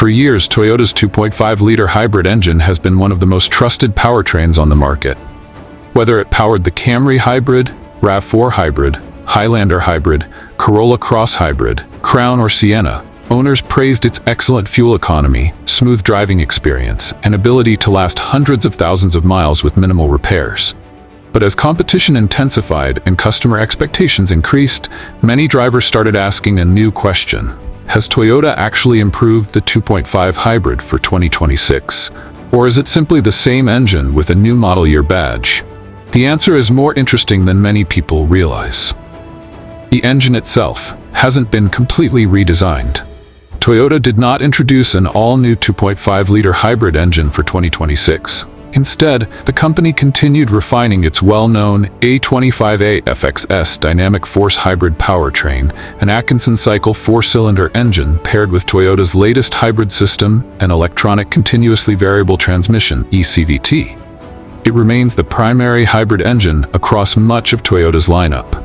For years, Toyota's 2.5-liter hybrid engine has been one of the most trusted powertrains on the market. Whether it powered the Camry Hybrid, RAV4 Hybrid, Highlander Hybrid, Corolla Cross Hybrid, Crown or Sienna, owners praised its excellent fuel economy, smooth driving experience, and ability to last hundreds of thousands of miles with minimal repairs. But as competition intensified and customer expectations increased, many drivers started asking a new question. Has Toyota actually improved the 2.5 hybrid for 2026? Or is it simply the same engine with a new model year badge? The answer is more interesting than many people realize. The engine itself hasn't been completely redesigned. Toyota did not introduce an all-new 2.5-liter hybrid engine for 2026. Instead, the company continued refining its well-known A25A FXS dynamic force hybrid powertrain, an Atkinson cycle four-cylinder engine paired with Toyota's latest hybrid system and electronic continuously variable transmission eCVT. It remains the primary hybrid engine across much of Toyota's lineup.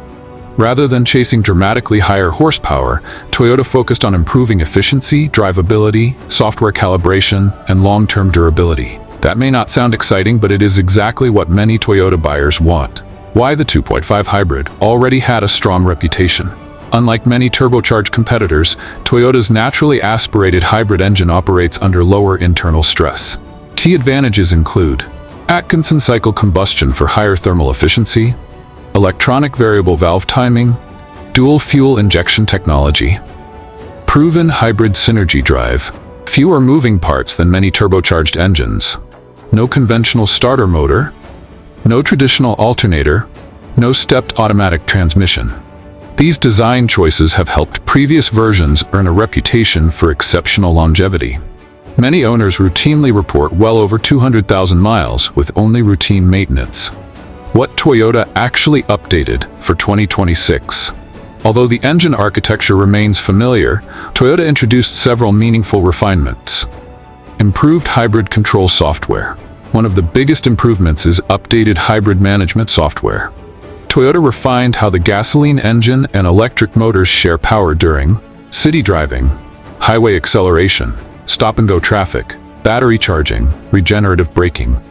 Rather than chasing dramatically higher horsepower, Toyota focused on improving efficiency, drivability, software calibration, and long-term durability. That may not sound exciting, but it is exactly what many Toyota buyers want. Why the 2.5 hybrid already had a strong reputation. Unlike many turbocharged competitors, Toyota's naturally aspirated hybrid engine operates under lower internal stress. Key advantages include Atkinson cycle combustion for higher thermal efficiency, electronic variable valve timing, dual fuel injection technology, proven hybrid synergy drive, fewer moving parts than many turbocharged engines, no conventional starter motor, no traditional alternator, no stepped automatic transmission. These design choices have helped previous versions earn a reputation for exceptional longevity. Many owners routinely report well over 200,000 miles with only routine maintenance. What Toyota actually updated for 2026? Although the engine architecture remains familiar, Toyota introduced several meaningful refinements. Improved hybrid control software. One of the biggest improvements is updated hybrid management software. Toyota refined how the gasoline engine and electric motors share power during city driving, highway acceleration, stop-and-go traffic, battery charging, regenerative braking.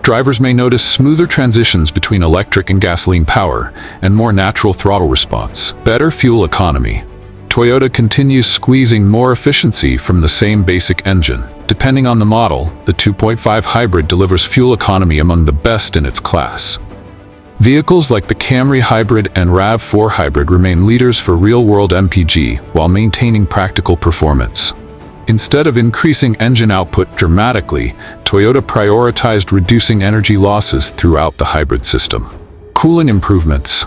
Drivers may notice smoother transitions between electric and gasoline power and more natural throttle response. Better fuel economy. Toyota continues squeezing more efficiency from the same basic engine. Depending on the model, the 2.5 hybrid delivers fuel economy among the best in its class. Vehicles like the Camry Hybrid and RAV4 Hybrid remain leaders for real-world MPG while maintaining practical performance. Instead of increasing engine output dramatically, Toyota prioritized reducing energy losses throughout the hybrid system. Cooling improvements.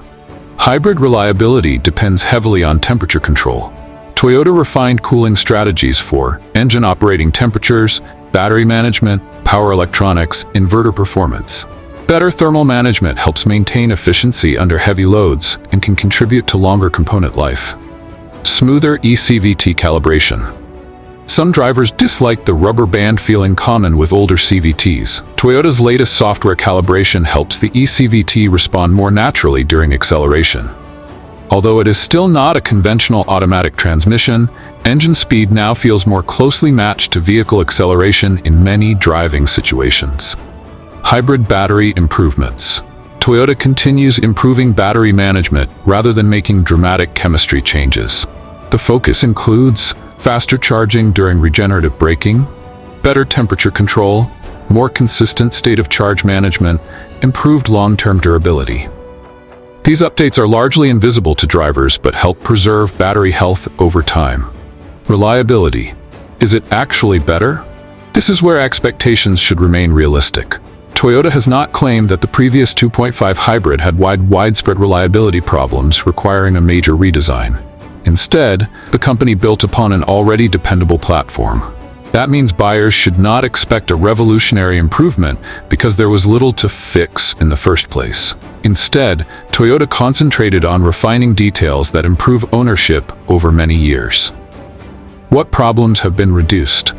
Hybrid reliability depends heavily on temperature control. Toyota refined cooling strategies for engine operating temperatures, battery management, power electronics, inverter performance. Better thermal management helps maintain efficiency under heavy loads and can contribute to longer component life. Smoother eCVT calibration. Some drivers dislike the rubber band feeling common with older CVTs. Toyota's latest software calibration helps the eCVT respond more naturally during acceleration. Although it is still not a conventional automatic transmission, engine speed now feels more closely matched to vehicle acceleration in many driving situations. Hybrid battery improvements. Toyota continues improving battery management rather than making dramatic chemistry changes. The focus includes faster charging during regenerative braking, better temperature control, more consistent state of charge management, improved long-term durability. These updates are largely invisible to drivers but help preserve battery health over time. Reliability. Is it actually better? This is where expectations should remain realistic. Toyota has not claimed that the previous 2.5 hybrid had widespread reliability problems requiring a major redesign. Instead, the company built upon an already dependable platform. That means buyers should not expect a revolutionary improvement because there was little to fix in the first place. Instead, Toyota concentrated on refining details that improve ownership over many years. What problems have been reduced?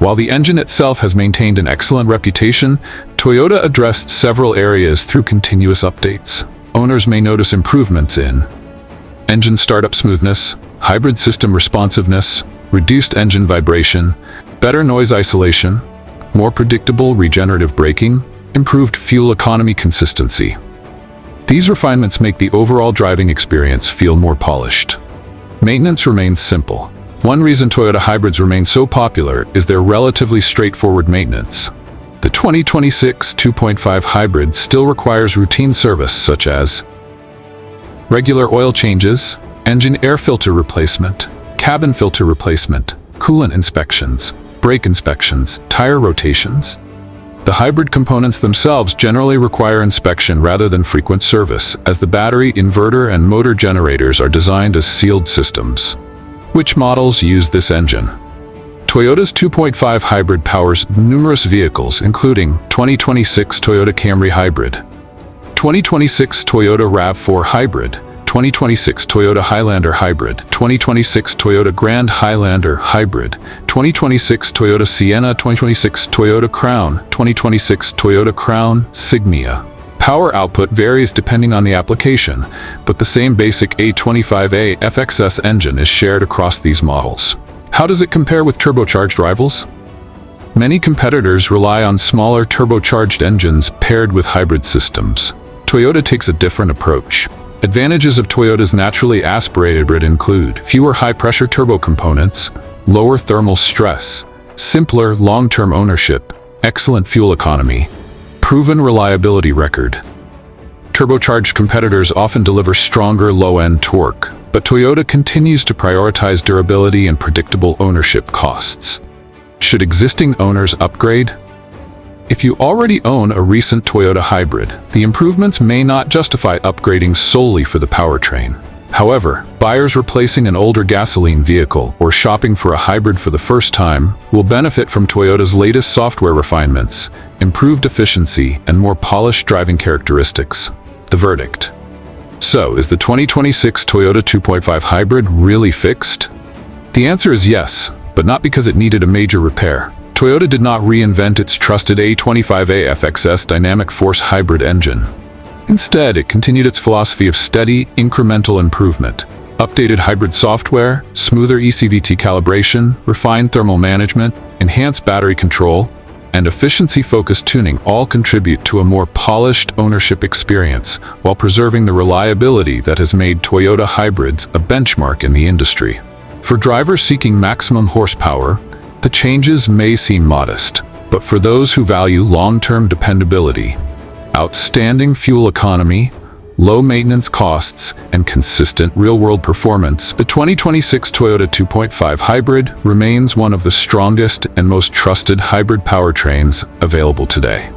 While the engine itself has maintained an excellent reputation, Toyota addressed several areas through continuous updates. Owners may notice improvements in engine startup smoothness, hybrid system responsiveness, reduced engine vibration, better noise isolation, more predictable regenerative braking, improved fuel economy consistency. These refinements make the overall driving experience feel more polished. Maintenance remains simple. One reason Toyota hybrids remain so popular is their relatively straightforward maintenance. The 2026 2.5 hybrid still requires routine service such as regular oil changes, engine air filter replacement, cabin filter replacement, coolant inspections, brake inspections, tire rotations. The hybrid components themselves generally require inspection rather than frequent service, as the battery, inverter, and motor generators are designed as sealed systems. Which models use this engine? Toyota's 2.5 hybrid powers numerous vehicles, including 2026 Toyota Camry Hybrid, 2026 Toyota RAV4 Hybrid, 2026 Toyota Highlander Hybrid, 2026 Toyota Grand Highlander Hybrid, 2026 Toyota Sienna, 2026 Toyota Crown, 2026 Toyota Crown Signia. Power output varies depending on the application, but the same basic A25A FXS engine is shared across these models. How does it compare with turbocharged rivals? Many competitors rely on smaller turbocharged engines paired with hybrid systems. Toyota takes a different approach. Advantages of Toyota's naturally aspirated hybrid include fewer high-pressure turbo components, lower thermal stress, simpler long-term ownership, excellent fuel economy, proven reliability record. Turbocharged competitors often deliver stronger low-end torque, but Toyota continues to prioritize durability and predictable ownership costs. Should existing owners upgrade? If you already own a recent Toyota hybrid, the improvements may not justify upgrading solely for the powertrain. However, buyers replacing an older gasoline vehicle or shopping for a hybrid for the first time will benefit from Toyota's latest software refinements, improved efficiency, and more polished driving characteristics. The verdict. So, is the 2026 Toyota 2.5 hybrid really fixed? The answer is yes, but not because it needed a major repair. Toyota did not reinvent its trusted A25A FXS dynamic force hybrid engine. Instead, it continued its philosophy of steady, incremental improvement. Updated hybrid software, smoother eCVT calibration, refined thermal management, enhanced battery control, and efficiency-focused tuning all contribute to a more polished ownership experience while preserving the reliability that has made Toyota hybrids a benchmark in the industry. For drivers seeking maximum horsepower, the changes may seem modest, but for those who value long-term dependability, outstanding fuel economy, low maintenance costs, and consistent real-world performance, the 2026 Toyota 2.5 Hybrid remains one of the strongest and most trusted hybrid powertrains available today.